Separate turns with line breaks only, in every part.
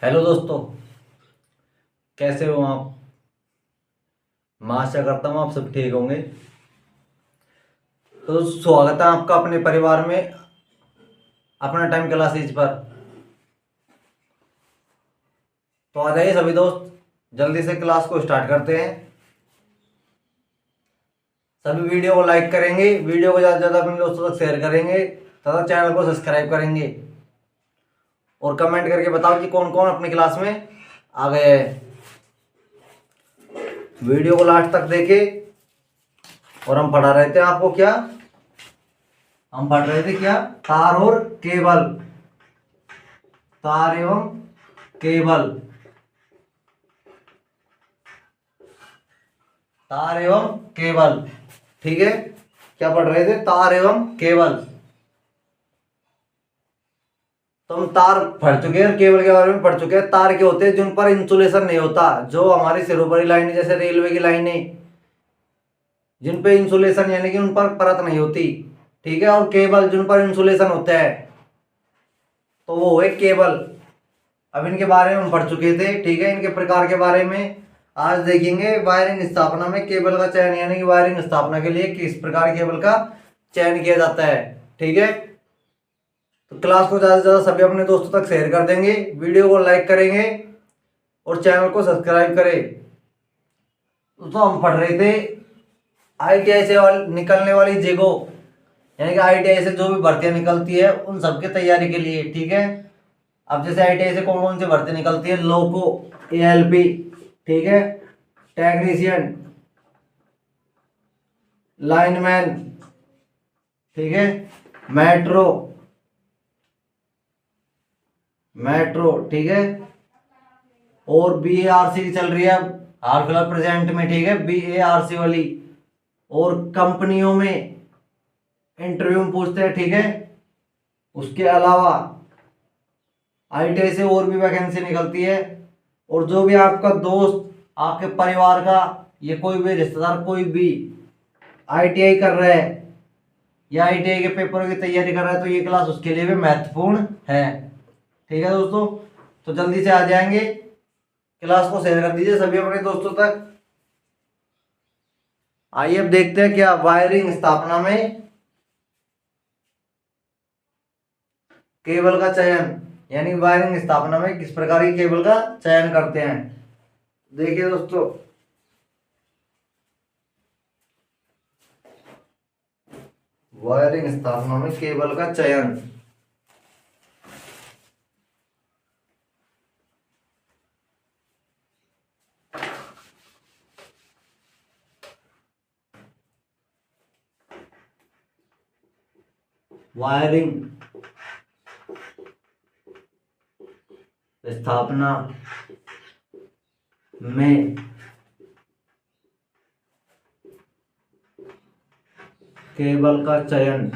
Hello दोस्तों। कैसे हो आप? मैं आशा करता हूँ आप सब ठीक होंगे। तो स्वागत है आपका अपने परिवार में, अपना टाइम क्लासेज पर। तो आ जाइए सभी दोस्त, जल्दी से क्लास को स्टार्ट करते हैं। सभी वीडियो को लाइक करेंगे, वीडियो को ज़्यादा से ज़्यादा अपने दोस्तों तक शेयर करेंगे तथा चैनल को सब्सक्राइब करेंगे। और कमेंट करके बताओ कि कौन कौन अपनी क्लास में आ गए हैं। वीडियो को लास्ट तक देखे। और हम पढ़ा रहे थे आपको क्या? हम पढ़ रहे थे क्या? तार और केबल। तार एवं केबल। तार एवं केबल। ठीक है, क्या पढ़ रहे थे? तार एवं केबल। तो हम तार पढ़ चुके हैं, केबल के बारे में पढ़ चुके हैं। तार के होते हैं जिन पर इंसुलेशन नहीं होता, जो हमारी सिरोपरी लाइन जैसे रेलवे की लाइनें, जिन पे इंसुलेशन यानी कि उन पर परत नहीं होती। ठीक है, और केबल जिन पर इंसुलेशन होता है, तो वो है केबल। अब इनके बारे में हम पढ़ चुके थे। ठीक है, इनके प्रकार के बारे में आज देखेंगे। वायरिंग स्थापना में केबल का चयन, यानी कि वायरिंग स्थापना के लिए किस प्रकार केबल का चयन किया जाता है। ठीक है, तो क्लास को ज़्यादा से ज़्यादा सभी अपने दोस्तों तक शेयर कर देंगे, वीडियो को लाइक करेंगे और चैनल को सब्सक्राइब करें। तो हम पढ़ रहे थे आईटीआई से निकलने वाली जेगो, यानी कि आईटीआई से जो भी भर्तियां निकलती है उन सबकी तैयारी के लिए। ठीक है, अब जैसे आईटीआई से कौन कौन सी भर्ती निकलती है? लोको, एएलपी, ठीक है, टेक्नीशियन, लाइनमैन, ठीक है, मेट्रो, मेट्रो, ठीक है, और बीएआरसी चल रही है अब हाल फिलहाल प्रेजेंट में। ठीक है, बीएआरसी वाली। और कंपनियों में इंटरव्यू में पूछते हैं। ठीक है, उसके अलावा आईटीआई से और भी वैकेंसी निकलती है। और जो भी आपका दोस्त, आपके परिवार का, ये कोई भी रिश्तेदार, कोई भी आईटीआई कर रहा है या आईटीआई के पेपरों की तैयारी कर रहा है, तो ये क्लास उसके लिए भी महत्वपूर्ण है। ठीक है दोस्तों, तो जल्दी से आ जाएंगे, क्लास को शेयर कर दीजिए सभी अपने दोस्तों तक। आइए अब देखते हैं क्या वायरिंग स्थापना में केबल का चयन, यानी वायरिंग स्थापना में किस प्रकार की केबल का चयन करते हैं। देखिए दोस्तों, वायरिंग स्थापना में केबल का चयन। वायरिंग स्थापना में केबल का चयन,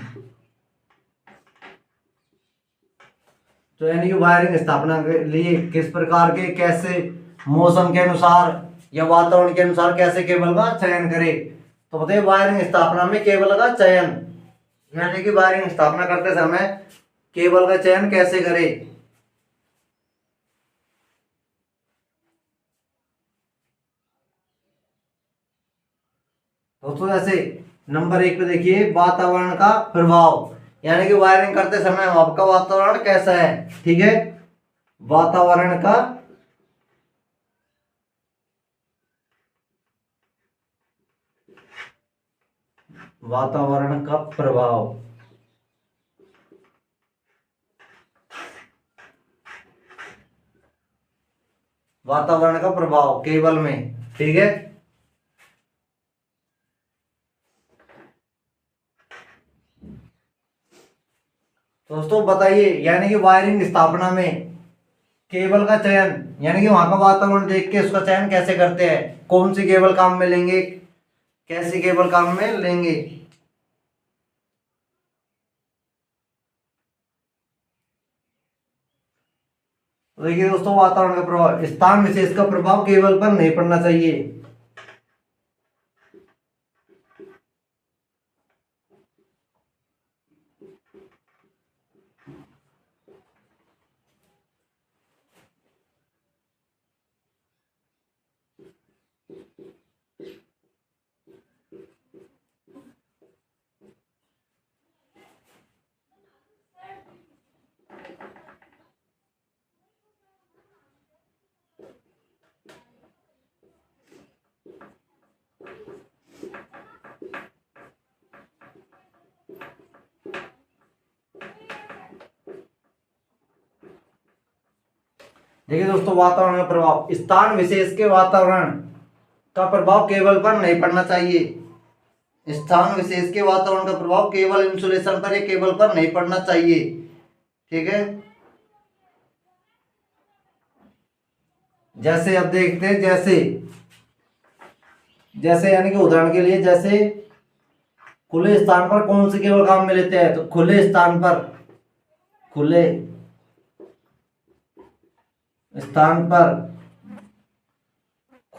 तो यानी कि वायरिंग स्थापना के लिए किस प्रकार के, कैसे, मौसम के अनुसार या वातावरण के अनुसार कैसे केबल का चयन करें। तो बताइए, वायरिंग स्थापना में केबल का चयन, यानी कि वायरिंग स्थापना करते समय केबल का चयन कैसे करें। दोस्तों जैसे नंबर 1 पे देखिए, वातावरण का प्रभाव, यानी कि वायरिंग करते समय आपका वातावरण कैसा है। ठीक है, वातावरण का वातावरण का प्रभाव, वातावरण का प्रभाव केबल में। ठीक है, दोस्तों बताइए, यानी कि वायरिंग स्थापना में केबल का चयन, यानी कि वहां का वातावरण देख के उसका चयन कैसे करते हैं, कौन सी केबल काम में लेंगे, कैसी केबल काम में लेंगे। तो देखिए दोस्तों, वातावरण का प्रभाव, स्थान विशेष का प्रभाव केबल पर नहीं पड़ना चाहिए। देखिए दोस्तों, वातावरण का प्रभाव, स्थान विशेष के वातावरण का प्रभाव केबल पर नहीं पड़ना चाहिए। स्थान विशेष के वातावरण का प्रभाव केबल इंसुलेशन पर या केबल पर नहीं पड़ना चाहिए। ठीक है, जैसे अब देखते हैं, जैसे जैसे यानी कि उदाहरण के लिए, जैसे खुले स्थान पर कौन से केबल काम में लेते हैं, तो खुले स्थान पर, खुले स्थान पर,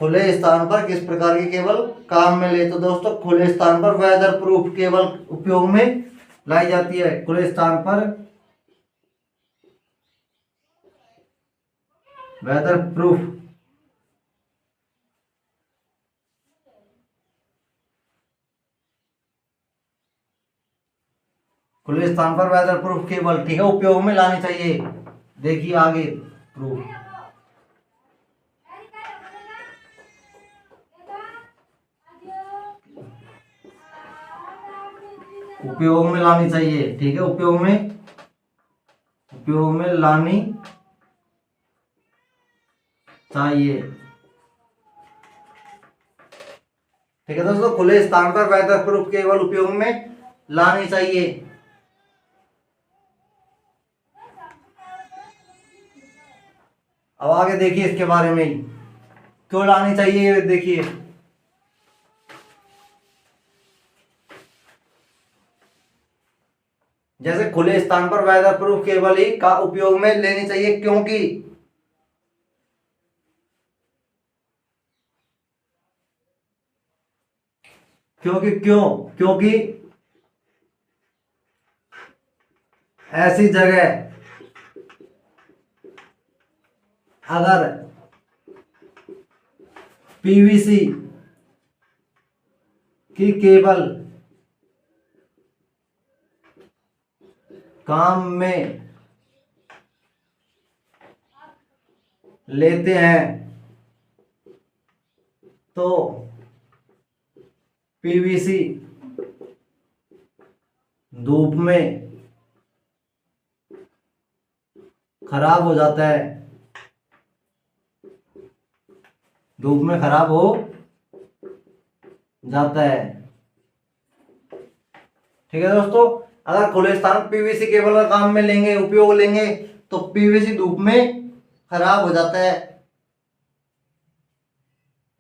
खुले स्थान पर किस प्रकार की केबल काम में ले, तो दोस्तों खुले स्थान पर वेदर प्रूफ केबल उपयोग में लाई जाती है। खुले स्थान पर वेदर प्रूफ खुले स्थान पर वेदर प्रूफ केबल, ठीक है, उपयोग में लानी चाहिए। देखिए आगे प्रूफ, उपयोग में लानी चाहिए। ठीक है, उपयोग में लानी चाहिए। ठीक है दोस्तों, खुले स्थान पर वेदर प्रूफ केबल उपयोग में लानी चाहिए। अब आगे देखिए इसके बारे में ही, क्यों लानी चाहिए, देखिए जैसे खुले स्थान पर वेदर प्रूफ केबल ही का उपयोग में लेनी चाहिए, क्योंकि क्योंकि ऐसी जगह अगर पीवीसी की केबल काम में लेते हैं तो पीवीसी धूप में खराब हो जाता है, धूप में खराब हो जाता है। ठीक है दोस्तों, अगर खुले स्थान पीवीसी केबल का काम में लेंगे, उपयोग लेंगे, तो पीवीसी धूप में खराब हो जाता है।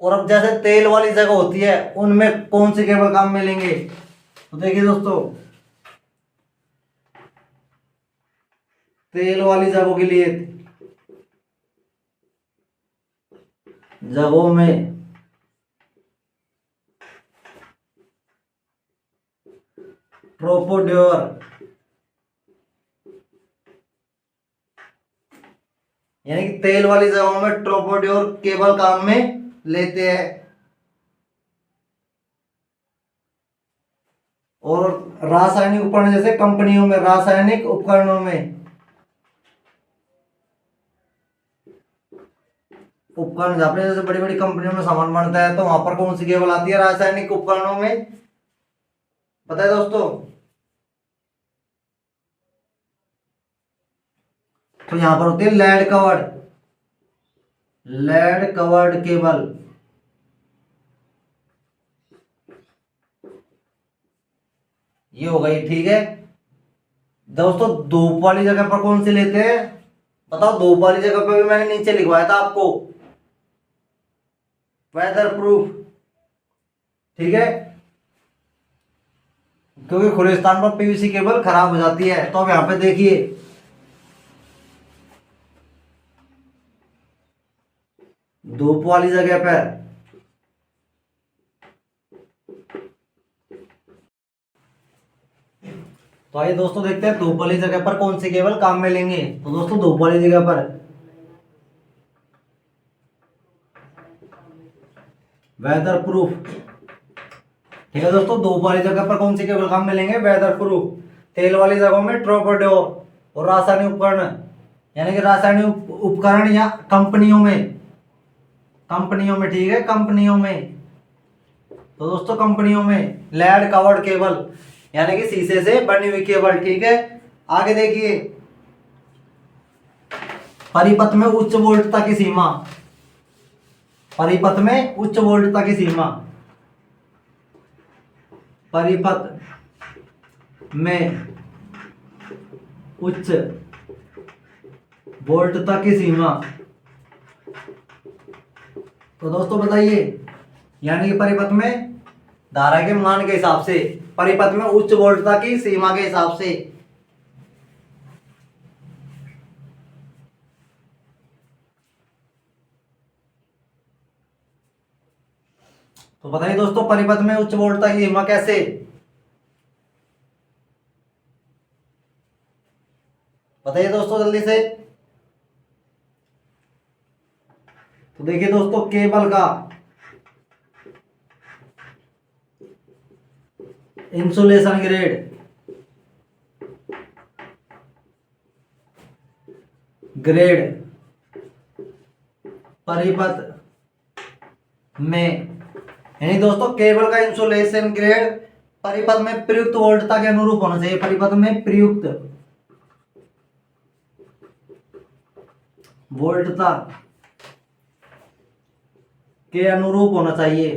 और अब जैसे तेल वाली जगह होती है, उनमें कौन सी केबल काम में लेंगे, तो देखिए दोस्तों, तेल वाली जगहों के लिए, जगहों में ट्रोपोड्योर यानी कि तेल वाली जगहों में ट्रोपोड्योर केबल काम में लेते हैं। और रासायनिक उपकरण, जैसे कंपनियों में, रासायनिक उपकरणों में, उपकरण जहाँ पे जैसे बड़ी बड़ी कंपनियों में सामान बनता है, तो वहां पर कौन सी केबल आती है रासायनिक उपकरणों में, पता है दोस्तों, तो यहां पर होती है लेड कवर्ड केबल। ये हो गई। ठीक है दोस्तों, धूप वाली जगह पर कौन सी लेते हैं, बताओ, धूप वाली जगह पर भी मैंने नीचे लिखवाया था आपको, वेदर प्रूफ। ठीक है, क्योंकि खुले स्थान पर पीवीसी केबल खराब हो जाती है। तो अब यहां पे देखिए, धूप वाली जगह पर तो आइए दोस्तों देखते हैं धूप वाली जगह पर कौन सी केबल काम में लेंगे। तो दोस्तों धूप वाली जगह पर वेदर प्रूफ, ठीक है दोस्तों, धूप वाली जगह पर कौन सी केबल काम में लेंगे, वेदर प्रूफ। तेल वाली जगहों में ट्रोपोड्योर, और रासायनिक उपकरण यानी कि रासायनिक उपकरण या कंपनियों में, ठीक है, कंपनियों में, तो दोस्तों कंपनियों में लेड कवर्ड केबल यानी कि शीशे से बनी हुई केबल। ठीक है, आगे देखिए, परिपथ में उच्च वोल्टता की सीमा, परिपथ में उच्च वोल्टता की सीमा, परिपथ में उच्च वोल्टता की सीमा। तो दोस्तों बताइए, यानी कि परिपथ में धारा के मान के हिसाब से, परिपथ में उच्च वोल्टता की सीमा के हिसाब से। तो बताइए दोस्तों, परिपथ में उच्च वोल्टता की सीमा कैसे? बताइए दोस्तों जल्दी से। तो देखिए दोस्तों, केबल का इंसुलेशन ग्रेड, परिपथ में, यानी दोस्तों केबल का इंसुलेशन ग्रेड परिपथ में प्रयुक्त वोल्टता के अनुरूप होना चाहिए, परिपथ में प्रयुक्त वोल्टता के अनुरूप होना चाहिए,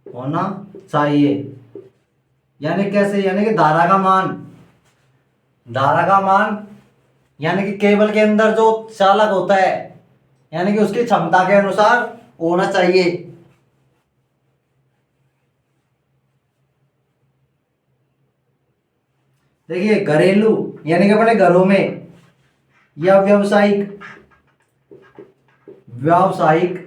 होना चाहिए। यानी कैसे? यानी कि धारा का मान यानी कि केबल के अंदर जो चालक होता है, यानी कि उसकी क्षमता के अनुसार होना चाहिए। देखिए घरेलू यानी कि अपने घरों में या व्यावसायिक व्यावसायिक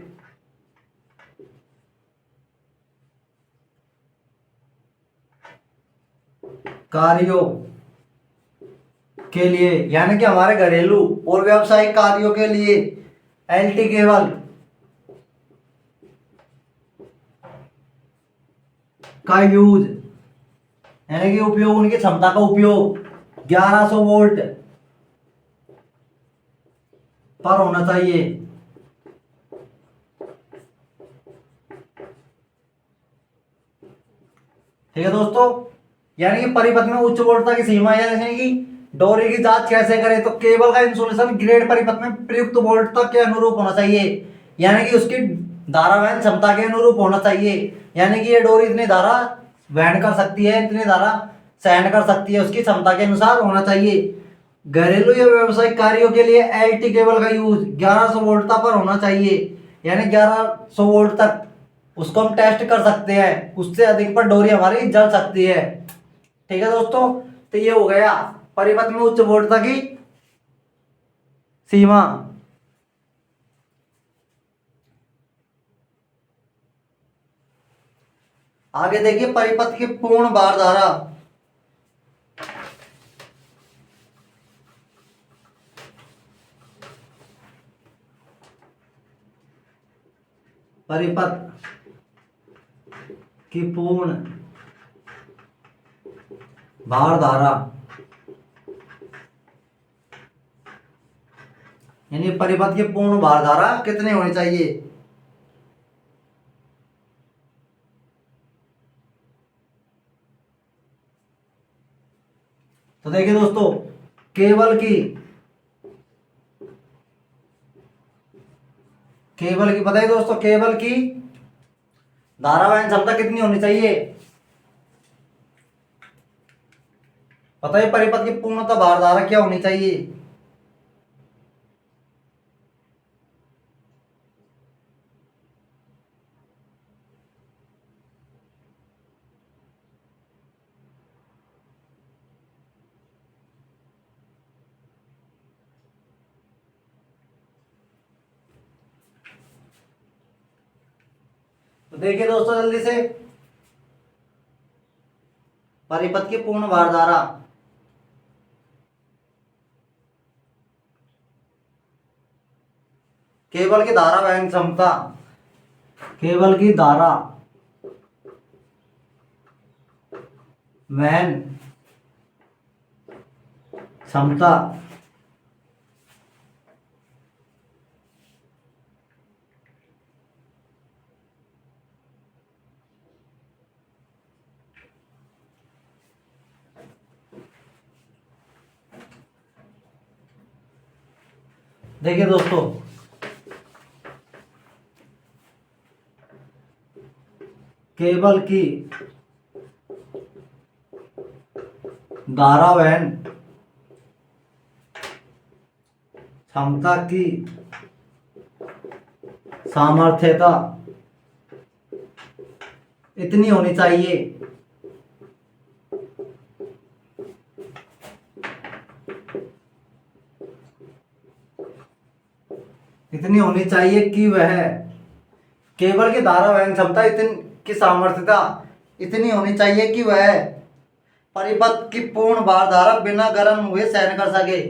कार्यों के लिए, यानी कि हमारे घरेलू और व्यावसायिक कार्यों के लिए एलटी केबल का यूज, यानी कि उपयोग, उनकी क्षमता का उपयोग 1100 वोल्ट पर होना चाहिए। ठीक है दोस्तों, यानी कि परिपथ में उच्च वोल्टता की सीमा, यानी कि डोरी की जांच कैसे करें? तो केबल का इंसुलेशन ग्रेड परिपथ में प्रयुक्त वोल्टता के अनुरूप होना चाहिए, यानी कि उसकी धारा वहन क्षमता के अनुरूप होना चाहिए। यानी कि ये डोरी इतनी धारा वहन कर सकती है, इतनी धारा सहन कर सकती है, उसकी क्षमता के अनुसार होना चाहिए। घरेलू या व्यावसायिक कार्यों के लिए एलटी केबल का यूज 1100 वोल्टता पर होना चाहिए, यानी 1100 वोल्ट तक उसको हम टेस्ट कर सकते हैं, उससे अधिक पर डोरी हमारी जल सकती है। ठीक है दोस्तों, तो ये हो गया परिपथ में उच्च वोल्टता की सीमा। आगे देखिए परिपथ की पूर्ण भार धारा। परिपथ की पूर्ण भार धारा, यानी परिपथ की पूर्ण भार धारा कितनी होनी चाहिए? तो देखिए दोस्तों, केबल की बताइए दोस्तों, केबल की धारावाहन क्षमता कितनी होनी चाहिए? बताइए परिपथ की पूर्णतः भार धारा क्या होनी चाहिए? तो देखिए दोस्तों जल्दी से, परिपथ की पूर्ण भार धारा, केबल की धारा वहन क्षमता, केबल की धारा वहन क्षमता देखिए दोस्तों, केबल की धारावहन क्षमता की सामर्थ्यता इतनी होनी चाहिए कि वह केबल की धारावहन क्षमता इतनी की सामर्थ्यता इतनी होनी चाहिए कि वह परिपथ की पूर्ण भार धारा बिना गर्म हुए सहन कर सके।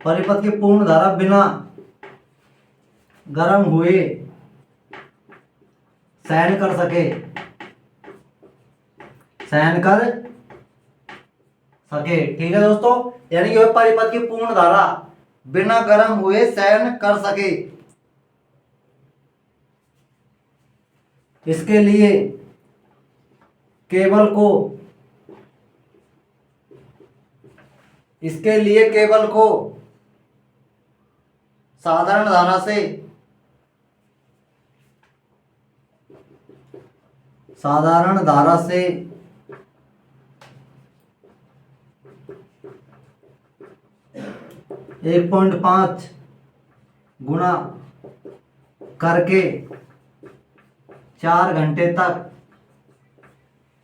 परिपथ की पूर्ण धारा बिना गर्म हुए सहन कर सके, ठीक है दोस्तों। यानी कि वह परिपथ की पूर्ण धारा बिना गर्म हुए सहन कर सके। इसके लिए केबल को साधारण धारा से 1.5 गुना करके 4 घंटे तक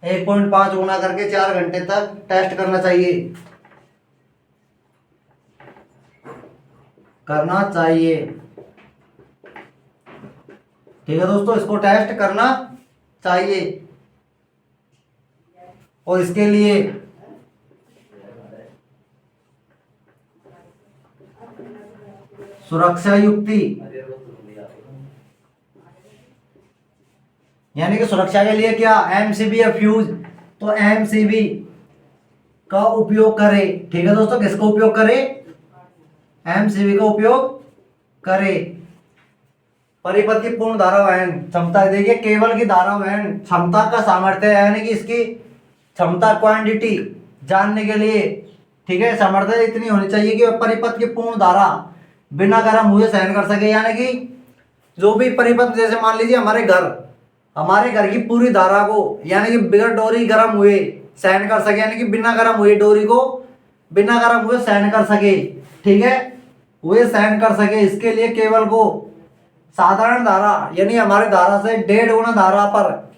1.5 गुना करके 4 घंटे तक टेस्ट करना चाहिए। ठीक है दोस्तों, इसको टेस्ट करना चाहिए। और इसके लिए सुरक्षा युक्ति यानी कि सुरक्षा के लिए क्या, एमसीबी या फ्यूज, तो एमसीबी का उपयोग करें। ठीक है दोस्तों, किसका उपयोग करें, एमसीबी का उपयोग करें। परिपथ की पूर्ण धारावहन क्षमता, देखिए केबल की धारावहन क्षमता का सामर्थ्य यानी कि इसकी क्षमता क्वांटिटी जानने के लिए, ठीक है, सामर्थ्य इतनी होनी चाहिए कि परिपथ की पूर्ण धारा बिना गर्म हुए सहन कर सके। यानी कि जो भी परिपथ, जैसे मान लीजिए हमारे घर की पूरी धारा को यानी कि बिना डोरी गर्म हुए सहन कर सके, यानी कि बिना गर्म हुए डोरी को बिना गर्म हुए सहन कर सके, ठीक है, वे सहन कर सके। इसके लिए केबल को साधारण धारा यानी हमारे धारा से 1.5 गुना धारा पर,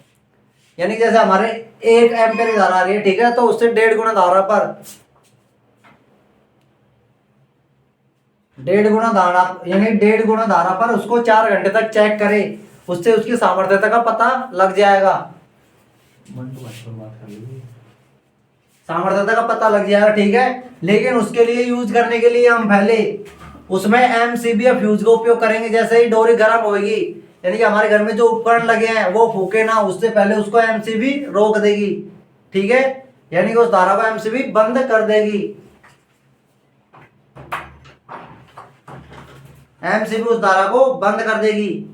यानी जैसे हमारे 1 एम्पीयर की धारा आ रही है, ठीक है, तो उससे 1.5 गुना धारा पर 1.5 गुना धारा यानी 1.5 गुना धारा पर उसको 4 घंटे तक चेक करें, उससे उसकी सामर्थ्यता का पता लग जाएगा। सामर्थ्यता का पता लग जाएगा, ठीक है। लेकिन उसके लिए यूज करने के लिए हम पहले उसमें एमसीबी या फ्यूज का उपयोग करेंगे। जैसे ही डोरी गर्म होगी, यानी कि हमारे घर में जो उपकरण लगे हैं वो फूके ना, उससे पहले उसको एमसीबी रोक देगी, ठीक है, यानी कि उस धारा को एमसीबी बंद कर देगी। एमसीबी उस धारा को बंद कर देगी।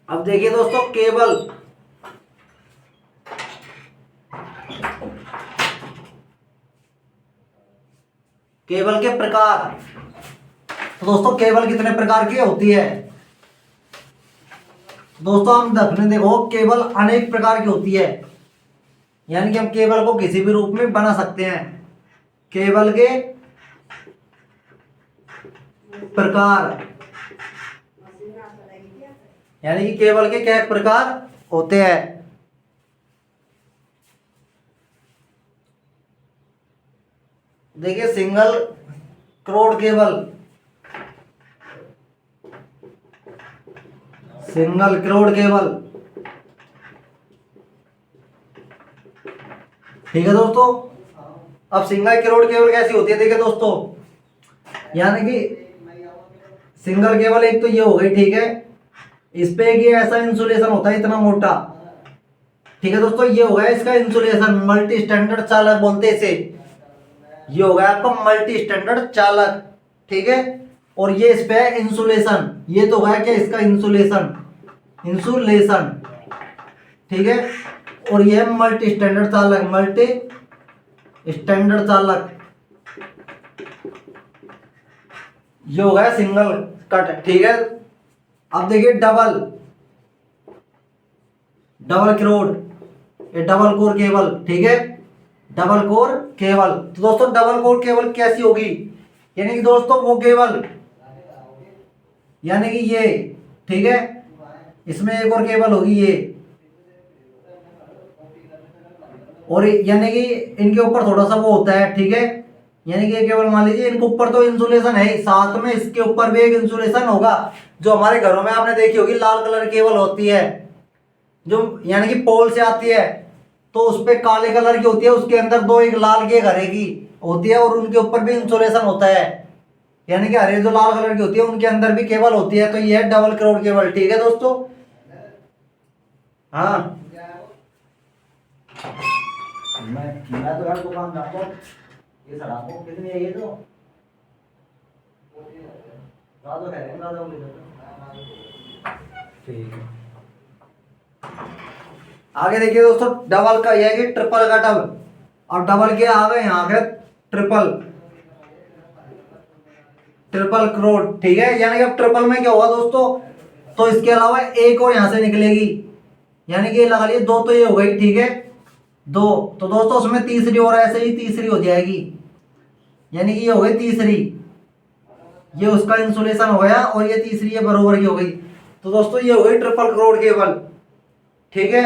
अब देखिए दोस्तों, केबल के प्रकार। तो दोस्तों केबल कितने प्रकार की होती है, दोस्तों हम देखो केबल अनेक प्रकार की होती है, यानी कि हम केबल को किसी भी रूप में बना सकते हैं। केबल के प्रकार यानी कि केबल के क्या प्रकार होते हैं। देखिए सिंगल क्रोड केबल, ठीक है दोस्तों। अब सिंगल क्रोड केबल कैसी होती है, देखिए दोस्तों, यानी कि सिंगल केबल एक तो ये हो गई, ठीक है, इस पे एक ये ऐसा इंसुलेशन होता है इतना मोटा, ठीक है दोस्तों, ये हो गया इसका इंसुलेशन, मल्टी स्टैंडर्ड चालक बोलते हैं इसे, ये हो गया आपका मल्टी स्टैंडर्ड चालक, ठीक है। और ये इस पे है इंसुलेशन। ये तो है क्या इसका इंसुलेशन, इंसुलेशन, ठीक है। और ये मल्टी स्टैंडर्ड चालक, मल्टी स्टैंडर्ड चालक। ये हो गया सिंगल कट, ठीक है। अब देखिए डबल, डबल क्रोड, ये डबल कोर केबल, ठीक है, डबल कोर केबल। तो दोस्तों डबल कोर केबल कैसी होगी, यानी कि दोस्तों वो केबल, यानी कि ये, ठीक है, इसमें एक और केबल होगी ये, और यानी कि इनके ऊपर थोड़ा सा वो होता है, ठीक है। यानी कि ये केबल मान लीजिए इनके ऊपर तो इंसुलेशन है, साथ में इसके ऊपर भी एक इंसुलेशन होगा। जो हमारे घरों में आपने देखी होगी लाल कलर की केबल होती है, जो यानी कि पोल से आती है, तो उस पे काले कलर की होती है, उसके अंदर दो एक लाल की हरे की होती है, और उनके ऊपर भी इंसुलेशन होता है। यानी कि हरे जो लाल कलर की होती है उनके अंदर भी केबल होती है। तो ये है डबल क्रोड केबल, ठीक है दोस्तों। हाँ मैं तो यार दुकान जाता हूँ, ये सड़ाको कितनी है, ये तो राजो कह रहे हैं, राजो ले जाओ, ठीक है। आगे देखिए दोस्तों डबल का यह है कि ट्रिपल का डबल, और डबल के आ गए यहाँ पे ट्रिपल, ट्रिपल क्रोड, ठीक है। यानी कि अब ट्रिपल में क्या होगा दोस्तों, तो इसके अलावा एक और यहाँ से निकलेगी, यानी कि लगा लिए दो, तो ये हो गई, ठीक है, दो। तो दोस्तों उसमें तीसरी और ऐसे ही तीसरी हो जाएगी, यानी कि ये हो गई तीसरी, ये उसका इंसुलेशन हो गया, और ये तीसरी ये बरोबर की हो गई। तो दोस्तों ये हो गई ट्रिपल क्रोड केबल, ठीक है।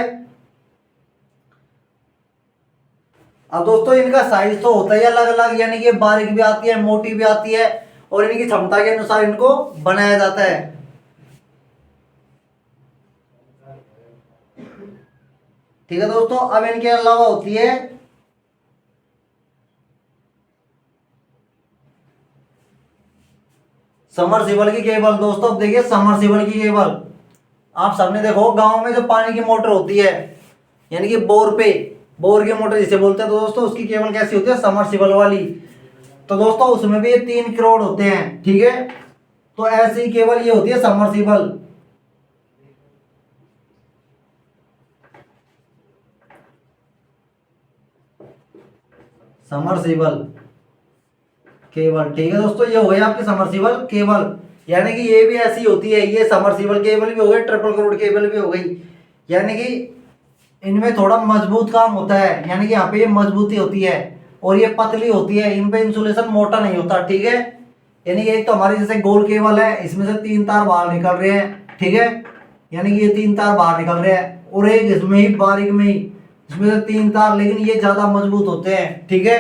अब दोस्तों इनका साइज तो होता है अलग अलग, यानी कि बारीक भी आती है, मोटी भी आती है, और इनकी क्षमता के अनुसार इनको बनाया जाता है, ठीक है दोस्तों। अब इनके अलावा होती है समरसिबल की केबल। दोस्तों अब देखिए समरसिबल की केबल, आप सबने देखो गांव में जो पानी की मोटर होती है, यानी कि बोर पे, बोर की मोटर जिसे बोलते हैं, तो दोस्तों उसकी केबल कैसी होती है, समरसिबल वाली। तो दोस्तों उसमें भी ये 3 करोड़ होते हैं, ठीक है। तो ऐसी केबल ये होती है समरसिबल, समरसिबल केबल, ठीक है दोस्तों। ये हो गई आपकी समरसिबल केबल, यानी कि ये भी ऐसी होती है, ये समरसिबल केबल भी हो गई, ट्रिपल क्रोड केबल भी हो गई। यानी कि इनमें थोड़ा मजबूत काम होता है, यानी कि यहाँ पे ये मजबूती होती है, और ये पतली होती है, इन पे इंसुलेशन मोटा नहीं होता, ठीक है। यानी कि एक तो हमारी जैसे गोल केबल है, इसमें से 3 तार बाहर निकल रहे हैं, ठीक है, यानी कि ये 3 तार बाहर निकल रहे हैं, और एक इसमें ही बारीक में ही इसमें से 3 तार, लेकिन ये ज्यादा मजबूत होते हैं, ठीक है।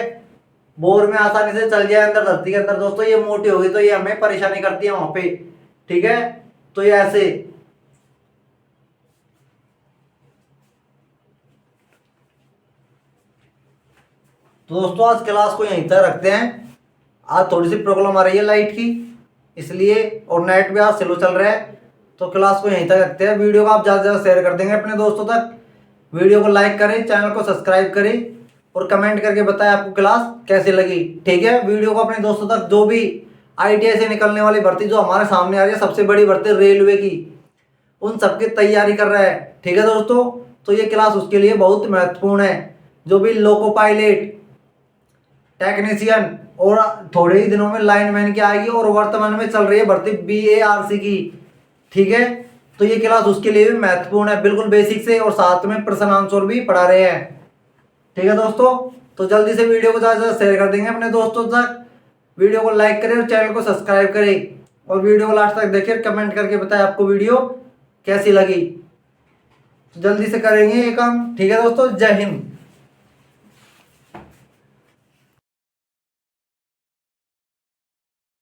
बोर में आसानी से चल जाए अंदर धरती के अंदर। दोस्तों ये मोटी होगी तो ये हमें परेशानी करती है वहां पे, ठीक है। तो ये ऐसे, तो दोस्तों आज क्लास को यहीं तक रखते हैं। आज थोड़ी सी प्रॉब्लम आ रही है लाइट की, इसलिए, और नेट भी आज स्लो चल रहा है, तो क्लास को यहीं तक रखते हैं। वीडियो को आप ज़्यादा से ज़्यादा शेयर कर देंगे अपने दोस्तों तक, वीडियो को लाइक करें, चैनल को सब्सक्राइब करें, और कमेंट करके बताएं आपको क्लास कैसी लगी, ठीक है। वीडियो को अपने दोस्तों तक, जो भी ITI से निकलने वाली भर्ती जो हमारे सामने आ रही है, सबसे बड़ी भर्ती रेलवे की, उन सबकी तैयारी कर रहा है, ठीक है दोस्तों। तो ये क्लास उसके लिए बहुत महत्वपूर्ण है। जो भी लोको पायलट, टेक्नीशियन, और थोड़े ही दिनों में लाइनमैन की आएगी, और वर्तमान में चल रही है भर्ती BARC की, ठीक है। तो ये क्लास उसके लिए भी महत्वपूर्ण है, बिल्कुल बेसिक से, और साथ में प्रश्न आंसर भी पढ़ा रहे हैं, ठीक है दोस्तों। तो जल्दी से वीडियो को ज़्यादा से ज़्यादा शेयर कर देंगे अपने दोस्तों तक, वीडियो को लाइक करें और चैनल को सब्सक्राइब करें, और वीडियो को लास्ट तक देखिए, कमेंट करके बताएं आपको वीडियो कैसी लगी। तो जल्दी से करेंगे ये काम, ठीक है दोस्तों। जय हिंद।